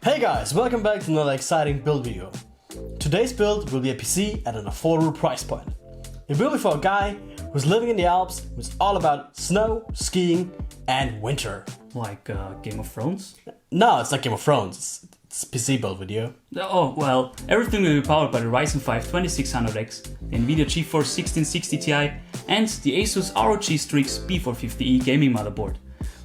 Hey guys, welcome back to another exciting build video. Today's build will be a PC at an affordable price point. It will be for a guy who's living in the Alps, who's all about snow, skiing and winter. Like Game of Thrones? No, it's not Game of Thrones, it's a PC build video. Oh, well, everything will be powered by the Ryzen 5 2600X, the Nvidia GeForce 1660 Ti and the Asus ROG Strix B450E gaming motherboard.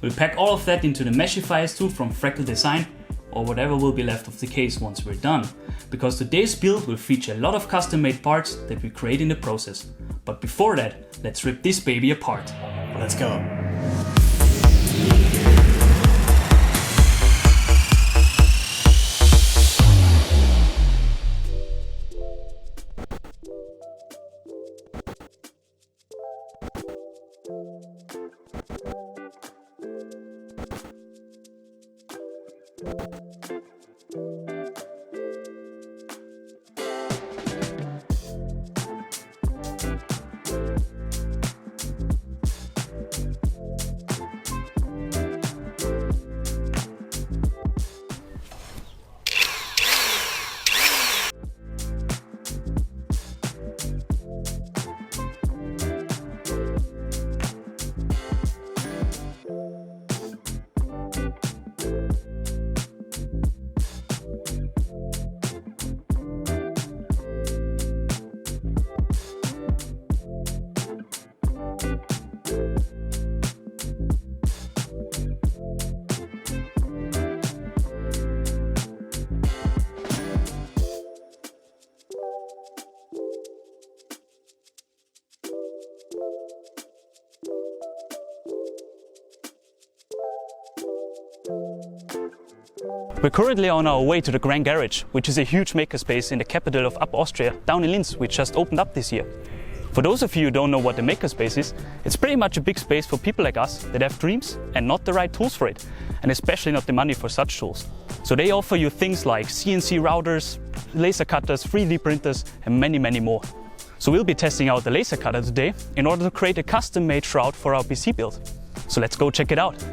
We'll pack all of that into the Meshify S2 from Fractal Design, or whatever will be left of the case once we're done, because today's build will feature a lot of custom made parts that we create in the process. But before that, let's rip this baby apart. Let's go. We're currently on our way to the Grand Garage, which is a huge makerspace in the capital of Upper Austria, down in Linz, which just opened up this year. For those of you who don't know what the makerspace is, it's pretty much a big space for people like us that have dreams and not the right tools for it, and especially not the money for such tools. So they offer you things like CNC routers, laser cutters, 3D printers and many more. So we'll be testing out the laser cutter today in order to create a custom-made shroud for our PC build. So let's go check it out.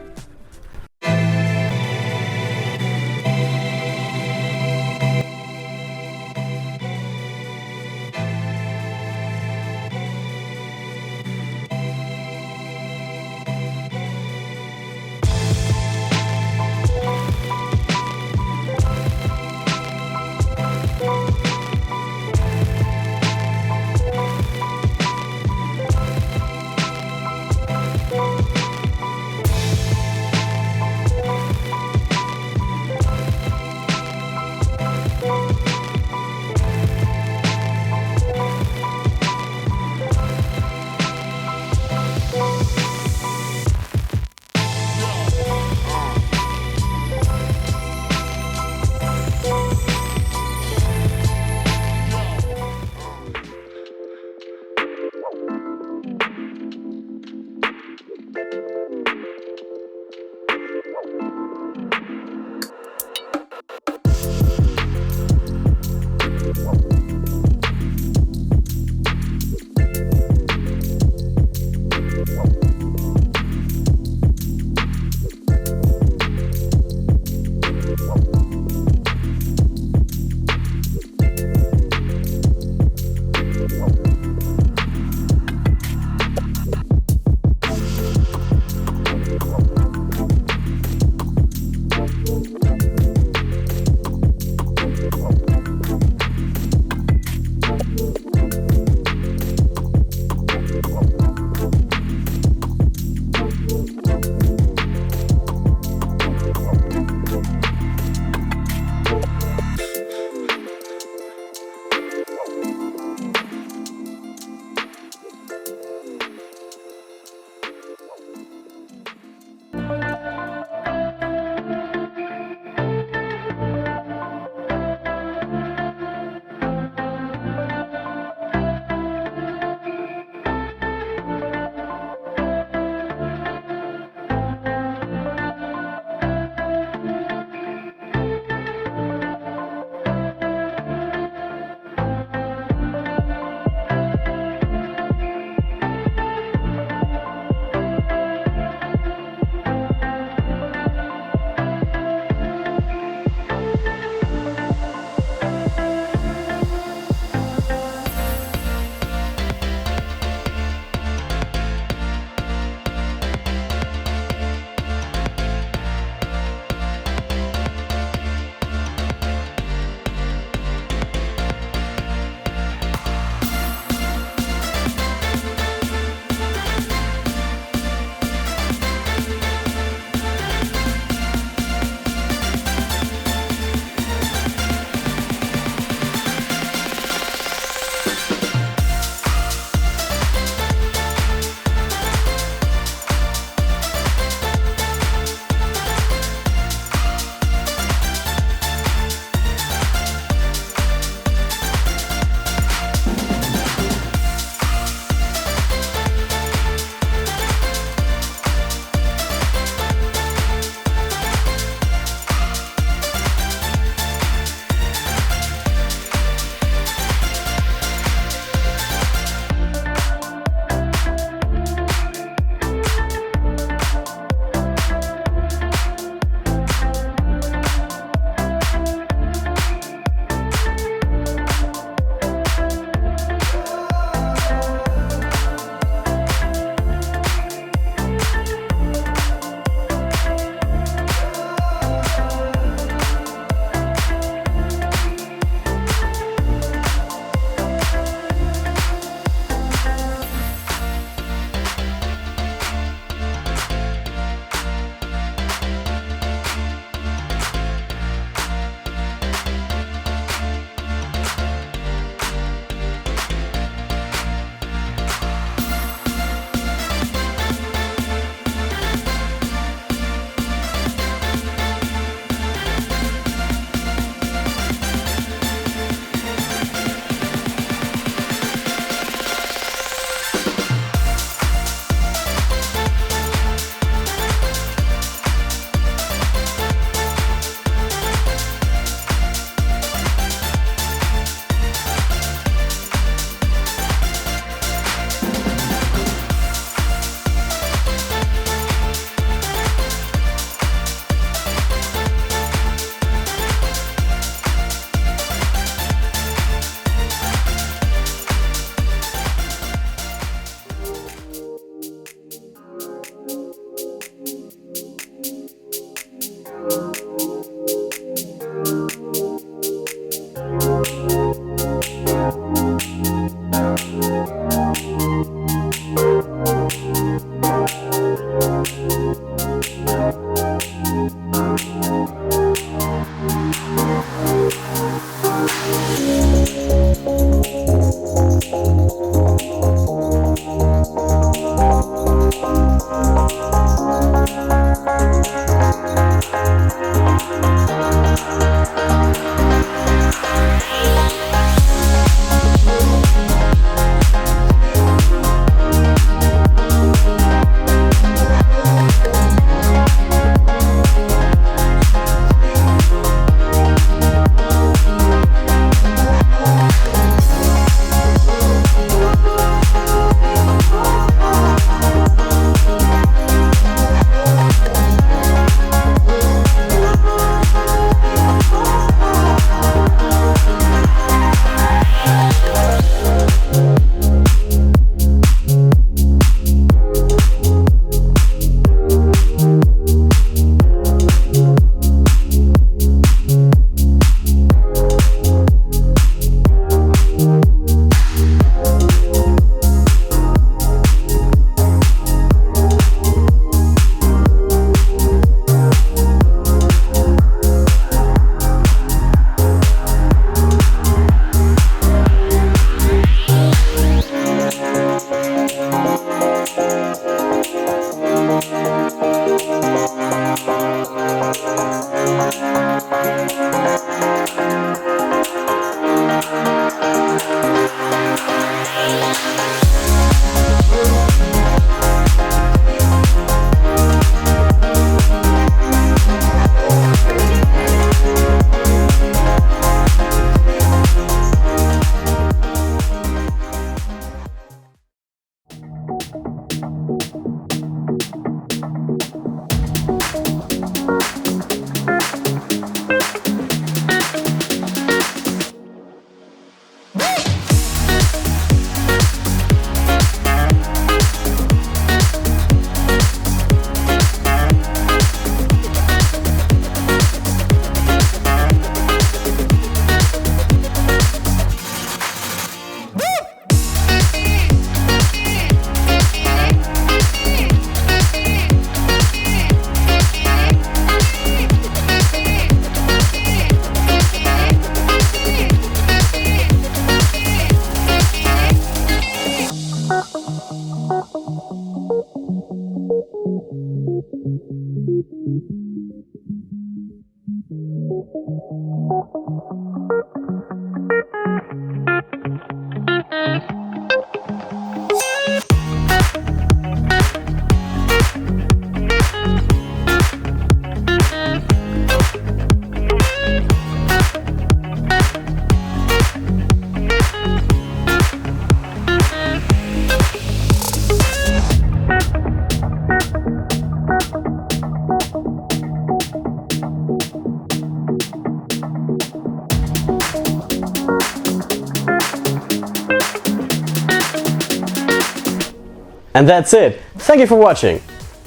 And that's it. Thank you for watching.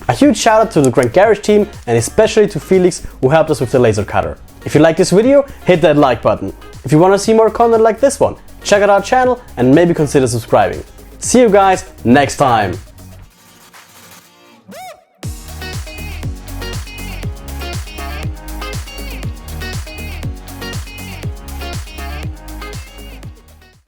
A huge shout out to the Grand Garage team and especially to Felix who helped us with the laser cutter. If you like this video, hit that like button. If you want to see more content like this one, check out our channel and maybe consider subscribing. See you guys next time.